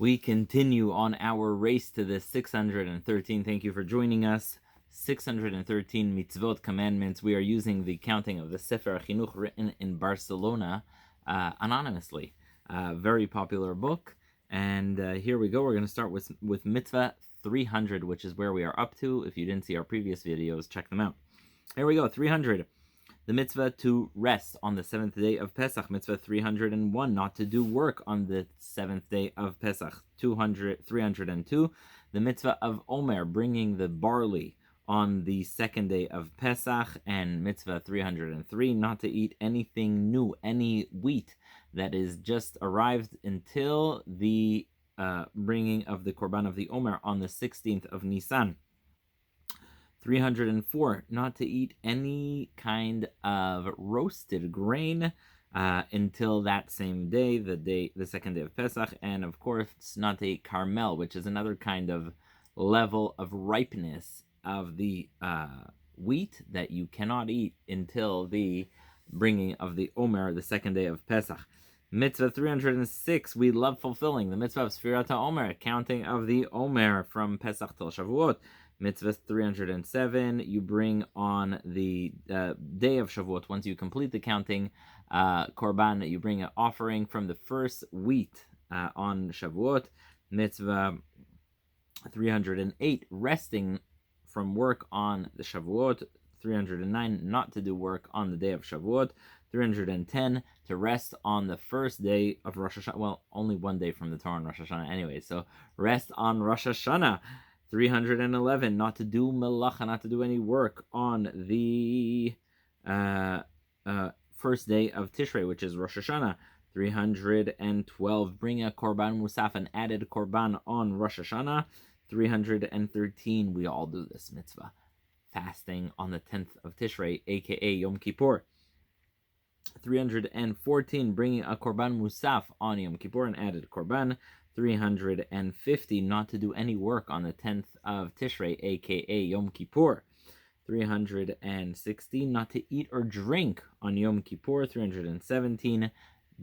We continue on our race to the 613. Thank you for joining us. 613 Mitzvot commandments. We are using the counting of the Sefer HaChinuch written in Barcelona anonymously. Very popular book. And here we go. We're going to start with Mitzvah 300, which is where we are up to. If you didn't see our previous videos, check them out. Here we go, 300. The mitzvah to rest on the seventh day of Pesach. Mitzvah 301, not to do work on the seventh day of Pesach. 302, the mitzvah of Omer, bringing the barley on the second day of Pesach. And mitzvah 303, not to eat anything new, any wheat that is just arrived until the bringing of the korban of the Omer on the 16th of Nisan. 304, not to eat any kind of roasted grain until that same day, the second day of Pesach, and of course not to eat carmel, which is another kind of level of ripeness of the wheat that you cannot eat until the bringing of the Omer, the second day of Pesach. Mitzvah 306, we love fulfilling the mitzvah of Sfirat Omer, counting of the Omer from Pesach till Shavuot. Mitzvah 307, you bring on the day of Shavuot, once you complete the counting, korban, you bring an offering from the first wheat on Shavuot. Mitzvah 308, resting from work on the Shavuot. 309, not to do work on the day of Shavuot. 310, to rest on the first day of Rosh Hashanah. Well, only one day from the Torah on Rosh Hashanah anyway, so rest on Rosh Hashanah. 311, not to do melacha, not to do any work on the first day of Tishrei, which is Rosh Hashanah. 312, bring a korban musaf, an added korban on Rosh Hashanah. 313, we all do this mitzvah, fasting on the 10th of Tishrei, aka Yom Kippur. 314, bringing a korban musaf on Yom Kippur, an added korban. 350, not to do any work on the 10th of Tishrei, aka Yom Kippur. 316, not to eat or drink on Yom Kippur. 317,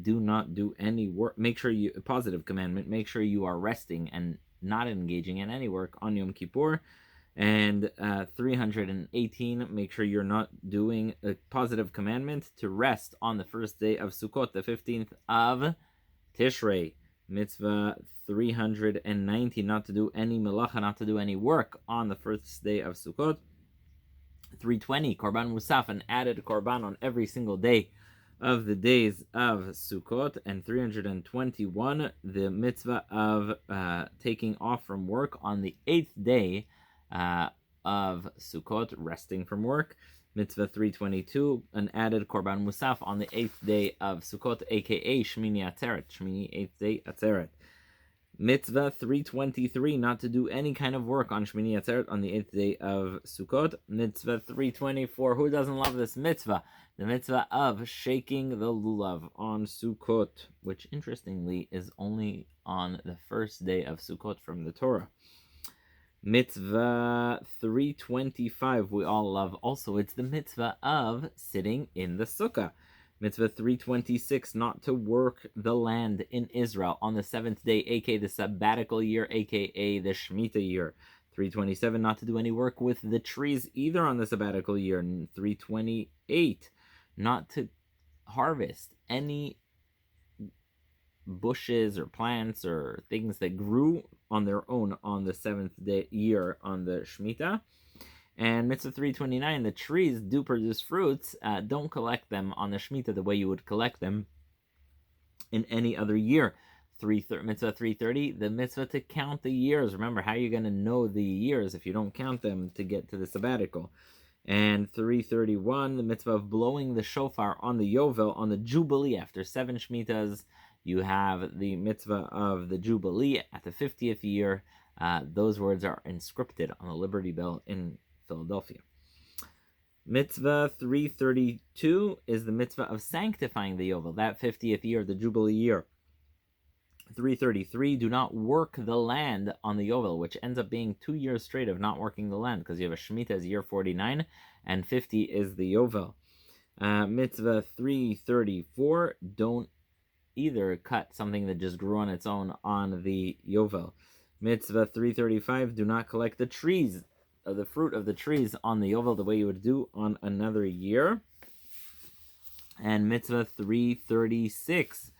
do not do any work. Make sure you, a positive commandment, make sure you are resting and not engaging in any work on Yom Kippur. And 318, make sure you're not doing a positive commandment to rest on the first day of Sukkot, the 15th of Tishrei. Mitzvah 390, not to do any melacha, not to do any work on the first day of Sukkot. 320, korban musaf, an added korban on every single day of the days of Sukkot. And 321, the mitzvah of taking off from work on the 8th day of Sukkot, resting from work. Mitzvah 322, an added korban musaf on the 8th day of Sukkot, aka Shmini Atzeret, Shmini 8th day Atzeret. Mitzvah 323, not to do any kind of work on Shmini Atzeret on the 8th day of Sukkot. Mitzvah 324, who doesn't love this mitzvah? The mitzvah of shaking the lulav on Sukkot, which interestingly is only on the first day of Sukkot from the Torah. Mitzvah 325, we all love also. It's the mitzvah of sitting in the sukkah. Mitzvah 326, not to work the land in Israel on the 7th day, aka the sabbatical year, aka the Shemitah year. 327, not to do any work with the trees either on the sabbatical year. 328, not to harvest any bushes or plants or things that grew on their own on the 7th day year on the Shemitah. And Mitzvah 329, the trees do produce fruits, don't collect them on the Shemitah the way you would collect them in any other year. Mitzvah 330, the mitzvah to count the years. Remember, how are you going to know the years if you don't count them to get to the sabbatical? And 331, the mitzvah of blowing the shofar on the Yovo, on the Jubilee. After 7 Shemitahs, you have the mitzvah of the Jubilee at the 50th year. Those words are inscripted on the Liberty Bell in Philadelphia. Mitzvah 332 is the mitzvah of sanctifying the Yovel, that 50th year, the Jubilee year. 333, do not work the land on the Yovel, which ends up being 2 years straight of not working the land, because you have a Shemitah as year 49, and 50 is the Yovel. Mitzvah 334, don't either cut something that just grew on its own on the Yovel. Mitzvah 335, do not collect the trees, the fruit of the trees on the Yovel the way you would do on another year. And Mitzvah 336,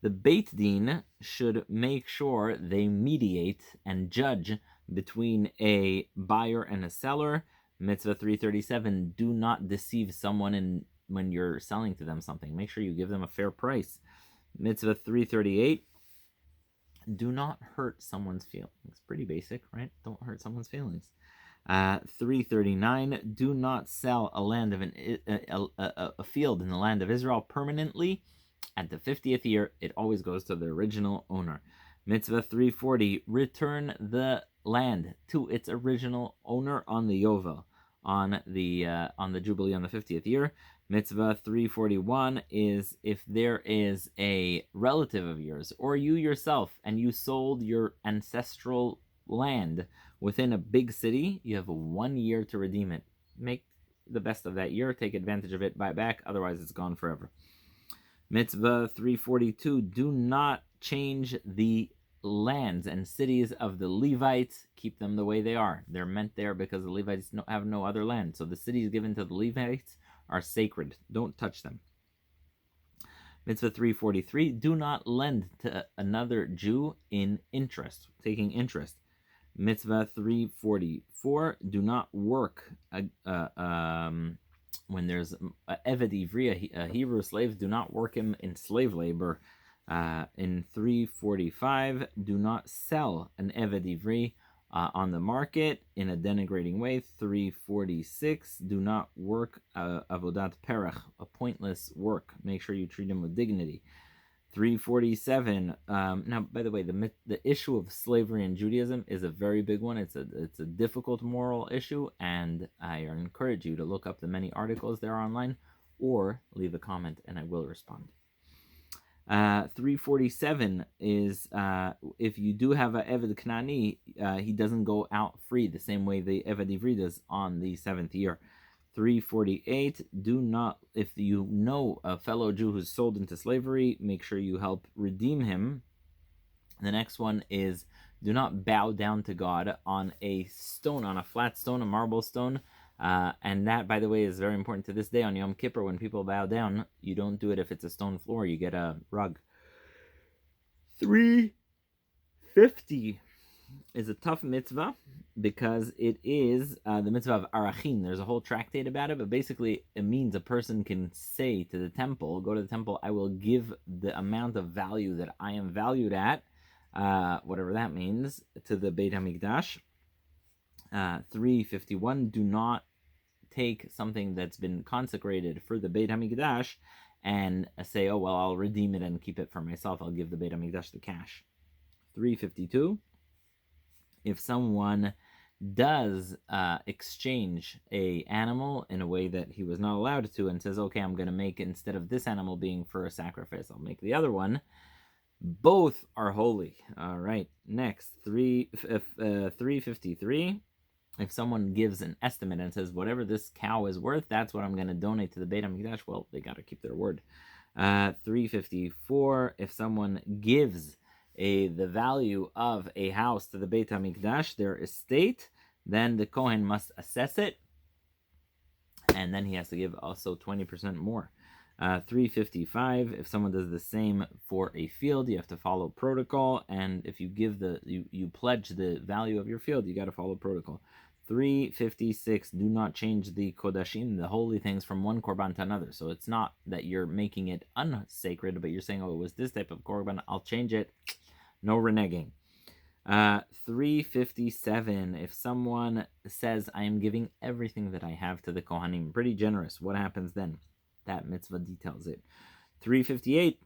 the Beit Din should make sure they mediate and judge between a buyer and a seller. Mitzvah 337, do not deceive someone when you're selling to them something. Make sure you give them a fair price. Mitzvah 338, do not hurt someone's feelings. Pretty basic, right? Don't hurt someone's feelings. 339, do not sell a field in the land of Israel permanently. At the 50th year, it always goes to the original owner. Mitzvah 340, return the land to its original owner on the Yovel, on the Jubilee on the 50th year. Mitzvah 341 is if there is a relative of yours or you yourself and you sold your ancestral land within a big city, you have 1 year to redeem it. Make the best of that year, take advantage of it, buy it back, otherwise it's gone forever. Mitzvah 342, do not change the lands and cities of the Levites. Keep them the way they are. They're meant there because the Levites have no other land. So the cities given to the Levites are sacred. Don't touch them. Mitzvah 343, do not lend to another Jew in interest, taking interest. Mitzvah 344, do not work when there's a Eved Ivri, a Hebrew slave, do not work him in slave labor. In 345, do not sell an Eved Ivri on the market in a denigrating way. 346, do not work avodat perach, a pointless work. Make sure you treat him with dignity. 347. Now, by the way, the issue of slavery in Judaism is a very big one. It's a difficult moral issue, and I encourage you to look up the many articles there online, or leave a comment, and I will respond. 347 is if you do have a Eved Knani, he doesn't go out free the same way the Eved Ivri does on the 7th year. 348, do not, if you know a fellow Jew who's sold into slavery, make sure you help redeem him. The next one is, do not bow down to God on a stone, on a flat stone, a marble stone. And that, by the way, is very important to this day on Yom Kippur. When people bow down, you don't do it if it's a stone floor, you get a rug. 350 is a tough mitzvah because it is the mitzvah of arachin. There's a whole tractate about it, but basically it means a person can say to the temple, go to the temple, I will give the amount of value that I am valued at, whatever that means, to the Betamigdash. 351, do not take something that's been consecrated for the Betamigdash and say, oh, well, I'll redeem it and keep it for myself. I'll give the Betamigdash the cash. 352, if someone does exchange a animal in a way that he was not allowed to and says, okay, I'm going to make, instead of this animal being for a sacrifice, I'll make the other one, both are holy. All right, next, 353, if someone gives an estimate and says, whatever this cow is worth, that's what I'm going to donate to the Beit HaMikdash, well, they got to keep their word. 354, if someone gives the value of a house to the Beit HaMikdash, their estate, then the Kohen must assess it, and then he has to give also 20% more. 355, if someone does the same for a field, you have to follow protocol, and if you give you pledge the value of your field, you got to follow protocol. 356, do not change the Kodashim, the holy things, from one korban to another. So it's not that you're making it unsacred, but you're saying, oh, it was this type of korban, I'll change it. No reneging. 357, if someone says, I am giving everything that I have to the Kohanim, pretty generous, what happens then? That mitzvah details it. 358,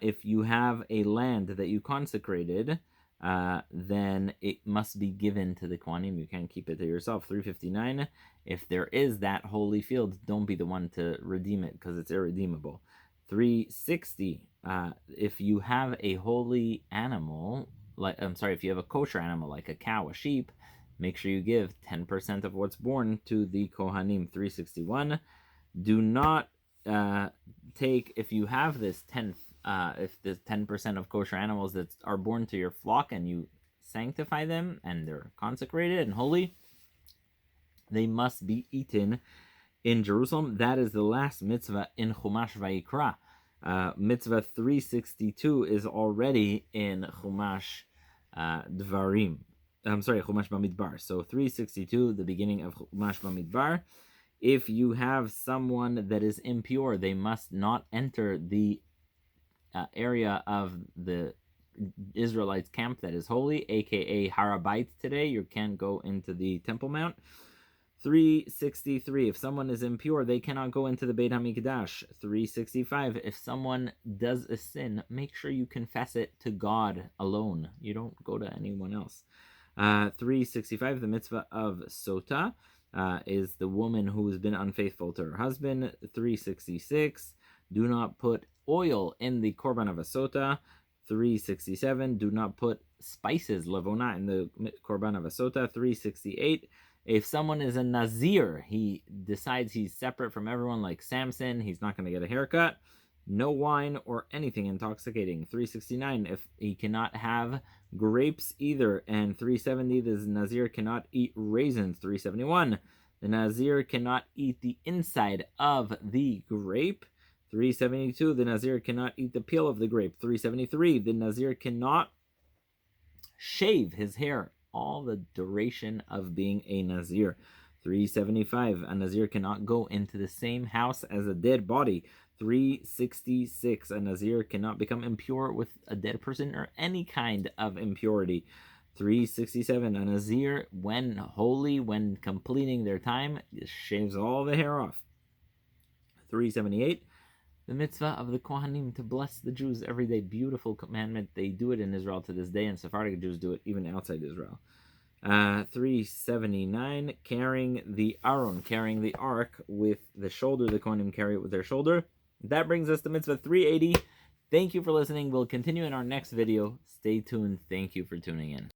if you have a land that you consecrated, then it must be given to the Kohanim. You can't keep it to yourself. 359, if there is that holy field, don't be the one to redeem it because it's irredeemable. 360, if you have a holy animal, if you have a kosher animal like a cow, a sheep, make sure you give 10% of what's born to the Kohanim. 361, do not take, if you have this 10th, if the 10% of kosher animals that are born to your flock and you sanctify them and they're consecrated and holy, they must be eaten in Jerusalem. That is the last mitzvah in Chumash Vayikra. Mitzvah 362 is already in Chumash Dvarim. I'm sorry, Chumash Bamidbar. So 362, the beginning of Chumash Bamidbar. If you have someone that is impure, they must not enter the area of the Israelites' camp that is holy, aka Harabait today. You can't go into the Temple Mount. 363, if someone is impure, they cannot go into the Betamigdash. 365, if someone does a sin, make sure you confess it to God alone. You don't go to anyone else. 365, the mitzvah of Sota is the woman who has been unfaithful to her husband. 366, do not put oil in the korban of a Sota. 367, do not put spices, levona, in the korban of a Sota. 368, if someone is a Nazir, he decides he's separate from everyone like Samson, he's not going to get a haircut, no wine or anything intoxicating. 369, if he cannot have grapes either. And 370, the Nazir cannot eat raisins. 371, the Nazir cannot eat the inside of the grape. 372, the Nazir cannot eat the peel of the grape. 373, the Nazir cannot shave his hair all the duration of being a Nazir. 375, a Nazir cannot go into the same house as a dead body. 366, a Nazir cannot become impure with a dead person or any kind of impurity. 367, a Nazir, when holy, when completing their time, shaves all the hair off. 378, the mitzvah of the Kohanim to bless the Jews every day. Beautiful commandment. They do it in Israel to this day, and Sephardic Jews do it even outside Israel. 379, carrying the Aron, carrying the ark with the shoulder. The Kohanim carry it with their shoulder. That brings us to mitzvah 380. Thank you for listening. We'll continue in our next video. Stay tuned. Thank you for tuning in.